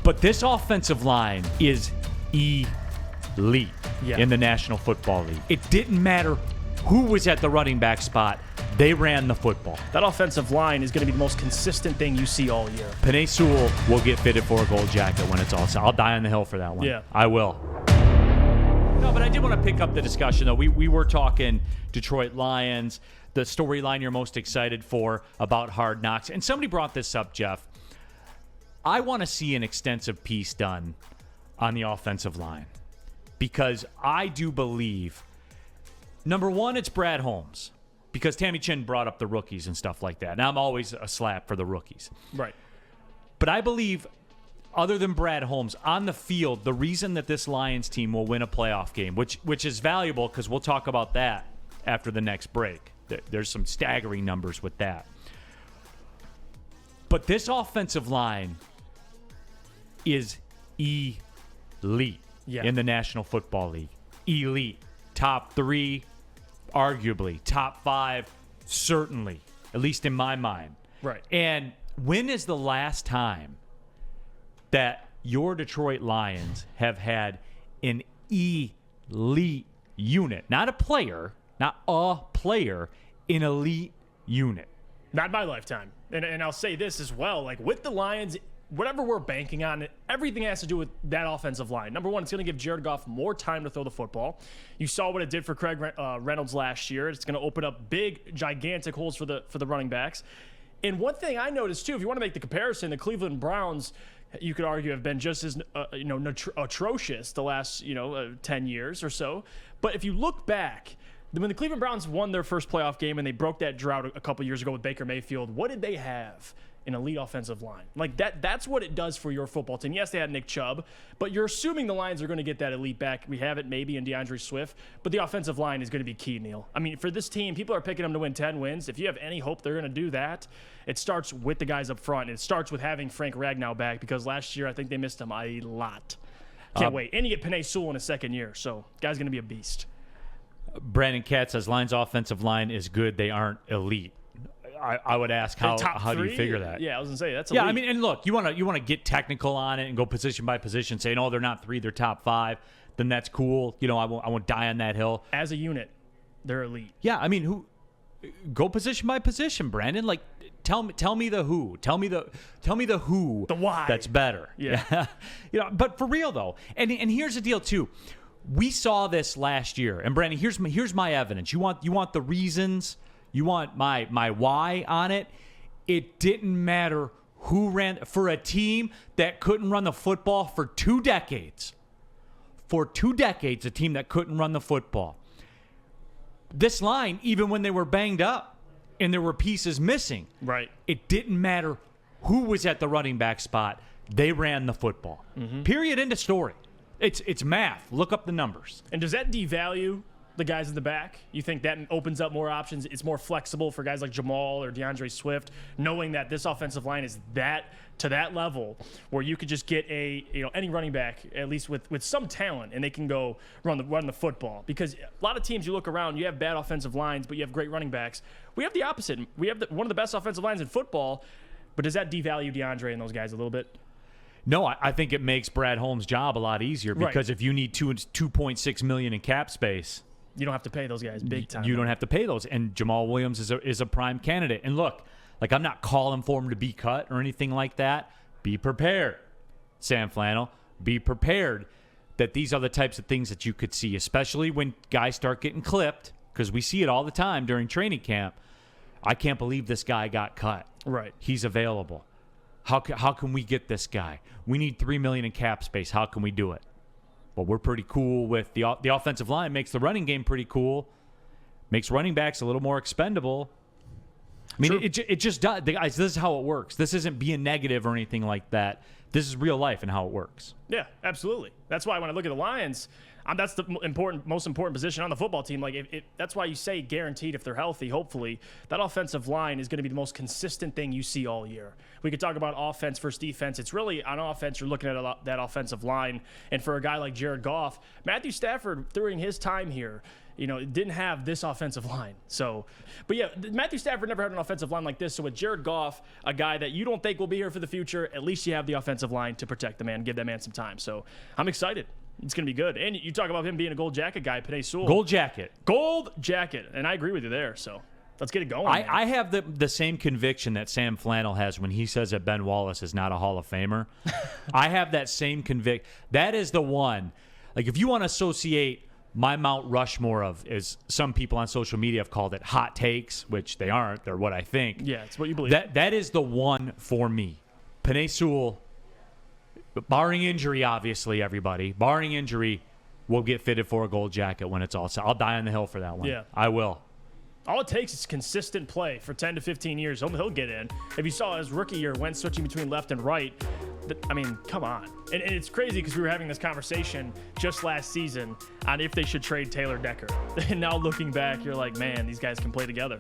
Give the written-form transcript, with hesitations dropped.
But this offensive line is elite in the National Football League. It didn't matter who was at the running back spot. They ran the football. That offensive line is going to be the most consistent thing you see all year. Penei Sewell will get fitted for a gold jacket when it's all set. I'll die on the hill for that one. Yeah. I will. No, but I did want to pick up the discussion, though. We were talking Detroit Lions, the storyline you're most excited for about Hard Knocks. And somebody brought this up, Jeff. I want to see an extensive piece done on the offensive line because I do believe, number one, it's Brad Holmes because Tammy Chin brought up the rookies and stuff like that. And I'm always a slap for the rookies. Right. But I believe, other than Brad Holmes, on the field, the reason that this Lions team will win a playoff game, which is valuable because we'll talk about that after the next break. There's some staggering numbers with that. But this offensive line is elite in the National Football League. Elite. Top 3, arguably. Top 5, certainly. At least in my mind. Right. And when is the last time that your Detroit Lions have had an elite unit? Not a player, an elite unit. Not in my lifetime. And I'll say this as well. Like, with the Lions, whatever we're banking on, everything has to do with that offensive line. Number one, it's going to give Jared Goff more time to throw the football. You saw what it did for Craig Reynolds last year. It's going to open up big, gigantic holes for the running backs. And one thing I noticed, too, if you want to make the comparison, the Cleveland Browns, you could argue, have been just as atrocious the last 10 years or so. But if you look back, when the Cleveland Browns won their first playoff game and they broke that drought a couple years ago with Baker Mayfield, what did they have? An elite offensive line. Like that's what it does for your football team. Yes, they had Nick Chubb, but you're assuming the Lions are going to get that elite back. We have it maybe in DeAndre Swift, but the offensive line is going to be key, Neil. I mean, for this team, people are picking them to win 10 wins. If you have any hope they're going to do that, it starts with the guys up front. It starts with having Frank Ragnow back because last year I think they missed him a lot. Can't wait. And you get Penei Sewell in his second year, so guy's going to be a beast. Brandon Katz says Lions offensive line is good. They aren't elite. I would ask how do you figure that? Yeah, I was gonna say that's elite. Yeah, I mean, and look, you want to get technical on it and go position by position, saying, oh, they're not 3, they're top 5. Then that's cool. I won't die on that hill. As a unit, they're elite. Yeah, I mean, go position by position, Brandon. Like, tell me the who. Tell me the who. The why. That's better. Yeah. But for real though, and here's the deal too. We saw this last year, and Brandon, here's my evidence. You want the reasons. You want my why on it? It didn't matter who ran for a team that couldn't run the football for 2 decades. For 2 decades, a team that couldn't run the football. This line, even when they were banged up and there were pieces missing, right? It didn't matter who was at the running back spot. They ran the football. Mm-hmm. Period. End of story. It's math. Look up the numbers. And does that devalue the guys in the back? You think that opens up more options? It's more flexible for guys like Jamal or DeAndre Swift, knowing that this offensive line is to that level where you could just get any running back at least with some talent, and they can go run the football. Because a lot of teams, you look around, you have bad offensive lines, but you have great running backs. We have the opposite. We have one of the best offensive lines in football. But does that devalue DeAndre and those guys a little bit? No, I think it makes Brad Holmes' job a lot easier because if you need $2.6 million in cap space, you don't have to pay those guys big time. You don't have to pay those. And Jamal Williams is a prime candidate. And look, like, I'm not calling for him to be cut or anything like that. Be prepared, Sam Flannel. Be prepared that these are the types of things that you could see, especially when guys start getting clipped, because we see it all the time during training camp. I can't believe this guy got cut. Right. He's available. How can we get this guy? We need $3 million in cap space. How can we do it? Well, we're pretty cool with the offensive line. Makes the running game pretty cool. Makes running backs a little more expendable. I mean, it just does. Guys, this is how it works. This isn't being negative or anything like that. This is real life and how it works. Yeah, absolutely. That's why when I look at the Lions, That's the most important position on the football team. Like, that's why you say guaranteed if they're healthy. Hopefully, that offensive line is going to be the most consistent thing you see all year. We could talk about offense versus defense. It's really on offense. You're looking at that offensive line, and for a guy like Jared Goff, Matthew Stafford during his time here, didn't have this offensive line. So, but yeah, Matthew Stafford never had an offensive line like this. So with Jared Goff, a guy that you don't think will be here for the future, at least you have the offensive line to protect the man, give that man some time. So I'm excited. It's going to be good. And you talk about him being a gold jacket guy, Penei Sewell. Gold jacket. Gold jacket. And I agree with you there. So let's get it going. I have the same conviction that Sam Flannel has when he says that Ben Wallace is not a Hall of Famer. I have that same conviction. That is the one. Like, if you want to associate my Mount Rushmore of, as some people on social media have called it, hot takes, which they aren't. They're what I think. Yeah, it's what you believe. That is the one for me. Penei Sewell, barring injury, obviously, everybody, barring injury, will get fitted for a gold jacket when it's all set. I'll die on the hill for that one. Yeah. I will. All it takes is consistent play for 10 to 15 years. He'll get in. If you saw his rookie year, Wentz switching between left and right, I mean, come on. And it's crazy because we were having this conversation just last season on if they should trade Taylor Decker. And now looking back, you're like, man, these guys can play together.